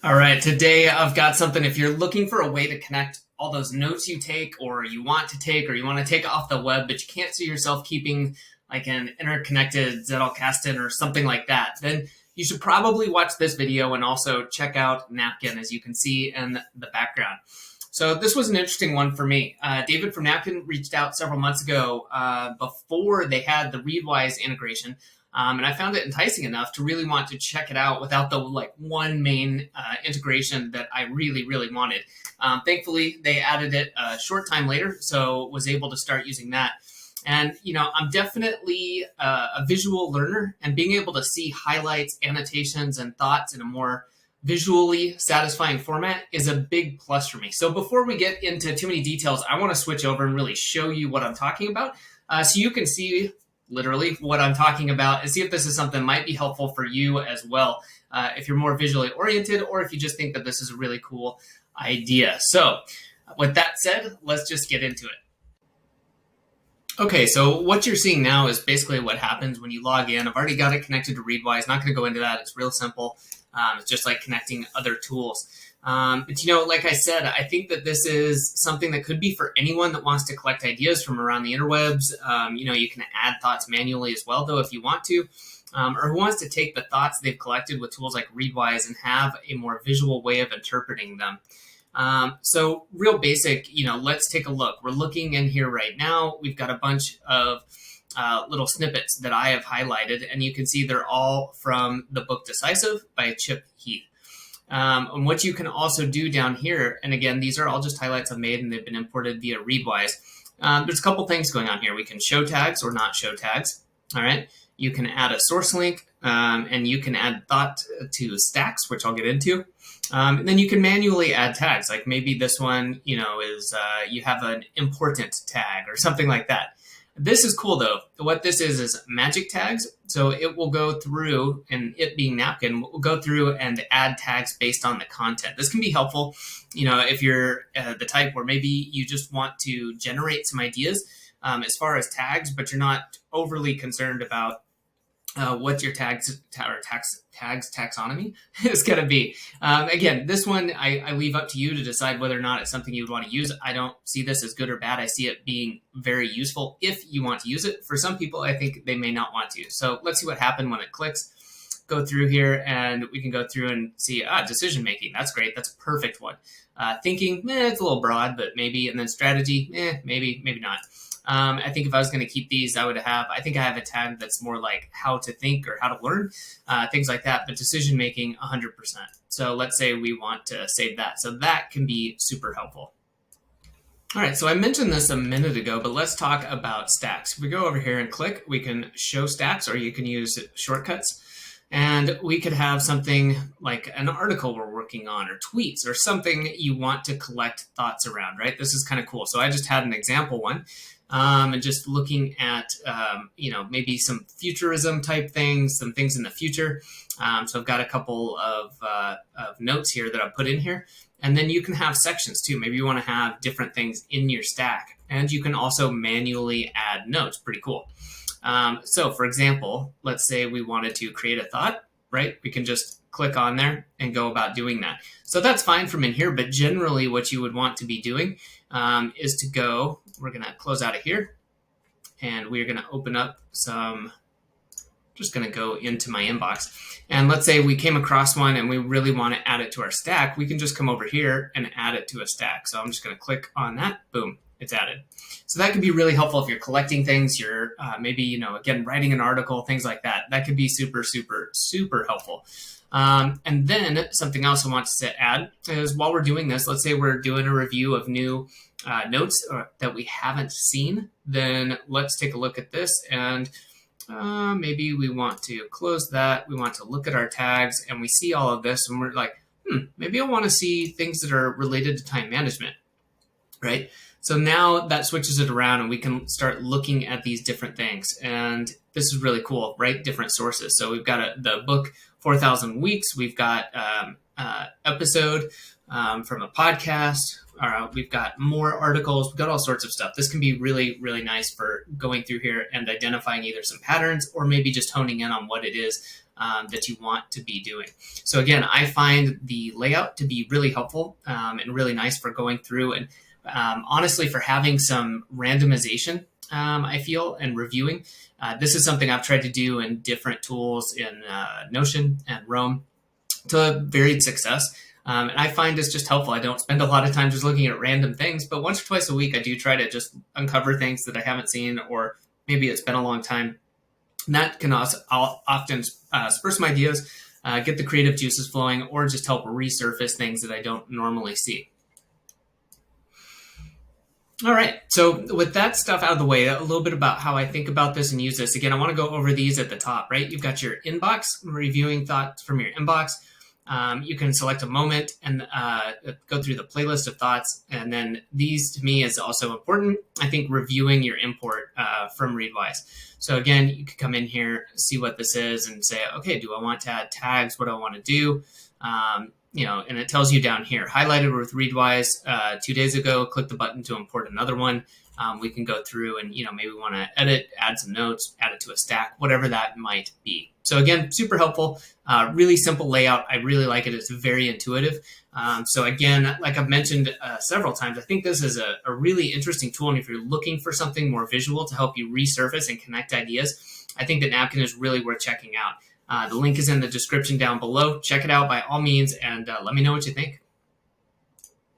All right, today I've got something. If you're looking for a way to connect all those notes you take or you want to take or you want to take off the web, but you can't see yourself keeping like an interconnected Zettelkasten or something like that, then you should probably watch this video and also check out Napkin, as you can see in the background. So this was an interesting one for me. David from Napkin reached out several months ago before they had the Readwise integration. And I found it enticing enough to really want to check it out without the one main integration that I really, really wanted. Thankfully, they added it a short time later, so was able to start using that. And, I'm definitely a visual learner, and being able to see highlights, annotations, and thoughts in a more visually satisfying format is a big plus for me. So before we get into too many details, I want to switch over and really show you what I'm talking about so you can see literally what I'm talking about and see if this is something that might be helpful for you as well, if you're more visually oriented or if you just think that this is a really cool idea. So with that said, let's just get into it. Okay, so what you're seeing now is basically what happens when you log in. I've already got it connected to Readwise. Not going to go into that. It's real simple. It's just like connecting other tools. But like I said, I think that this is something that could be for anyone that wants to collect ideas from around the interwebs. You can add thoughts manually as well, though, if you want to, or who wants to take the thoughts they've collected with tools like Readwise and have a more visual way of interpreting them. So real basic, let's take a look. We're looking in here right now. We've got a bunch of little snippets that I have highlighted, and you can see they're all from the book Decisive by Chip Heath. And what you can also do down here, and again, these are all just highlights I've made and they've been imported via Readwise. There's a couple things going on here. We can show tags or not show tags. All right. You can add a source link and you can add thought to stacks, which I'll get into. And then you can manually add tags. Like maybe this one, is you have an important tag or something like that. This is cool, though. What this is magic tags. So it will go through, and it being Napkin, will go through and add tags based on the content. This can be helpful, if you're the type where maybe you just want to generate some ideas as far as tags, but you're not overly concerned about what your tags taxonomy is going to be. Again, this one I leave up to you to decide whether or not it's something you would want to use. I don't see this as good or bad. I see it being very useful if you want to use it. For some people, I think they may not want to. So let's see what happened when it clicks. Go through here and we can go through and see decision making. That's great. That's a perfect one. Thinking, it's a little broad, but maybe. And then strategy, maybe not. I think if I was going to keep these, I have a tag that's more like how to think or how to learn, things like that. But decision making, 100%. So let's say we want to save that. So that can be super helpful. All right, so I mentioned this a minute ago, but let's talk about stacks. If we go over here and click, we can show stacks, or you can use shortcuts. And we could have something like an article we're working on or tweets or something you want to collect thoughts around, right? This is kind of cool. So I just had an example one. And just looking at, maybe some futurism type things, some things in the future. So I've got a couple of notes here that I've put in here. And then you can have sections too. Maybe you want to have different things in your stack. And you can also manually add notes. Pretty cool. So for example, let's say we wanted to create a thought, right? We can just click on there and go about doing that. So that's fine from in here, but generally what you would want to be doing is to go, we're going to close out of here and we're going to open up just going to go into my inbox. And let's say we came across one and we really want to add it to our stack. We can just come over here and add it to a stack. So I'm just going to click on that. Boom, it's added. So that could be really helpful if you're collecting things, you're maybe, again, writing an article, things like that. That could be super, super, super helpful. And then something else I want to add is while we're doing this, let's say we're doing a review of new notes that we haven't seen, then let's take a look at this and maybe we want to close that. We want to look at our tags and we see all of this and we're like, maybe I want to see things that are related to time management, right? So now that switches it around and we can start looking at these different things. And this is really cool, right? Different sources. So we've got the book, 4,000 Weeks. We've got episode from a podcast. We've got more articles. We've got all sorts of stuff. This can be really, really nice for going through here and identifying either some patterns or maybe just honing in on what it is that you want to be doing. So again, I find the layout to be really helpful and really nice for going through and honestly for having some randomization, I feel, and reviewing. This is something I've tried to do in different tools in Notion and Roam to varied success. And I find it's just helpful. I don't spend a lot of time just looking at random things, but once or twice a week, I do try to just uncover things that I haven't seen, or maybe it's been a long time. And that can also often spur some ideas, get the creative juices flowing, or just help resurface things that I don't normally see. All right. So with that stuff out of the way, a little bit about how I think about this and use this. Again, I want to go over these at the top, right? You've got your inbox, reviewing thoughts from your inbox. You can select a moment and go through the playlist of thoughts. And then these to me is also important. I think reviewing your import from Readwise. So again, you could come in here, see what this is and say, okay, do I want to add tags? What do I want to do? And it tells you down here, highlighted with Readwise 2 days ago, click the button to import another one. We can go through and, maybe we want to edit, add some notes, add it to a stack, whatever that might be. So again, super helpful, really simple layout. I really like it. It's very intuitive. So again, like I've mentioned several times, I think this is a really interesting tool. And if you're looking for something more visual to help you resurface and connect ideas, I think that Napkin is really worth checking out. The link is in the description down below. Check it out by all means and let me know what you think.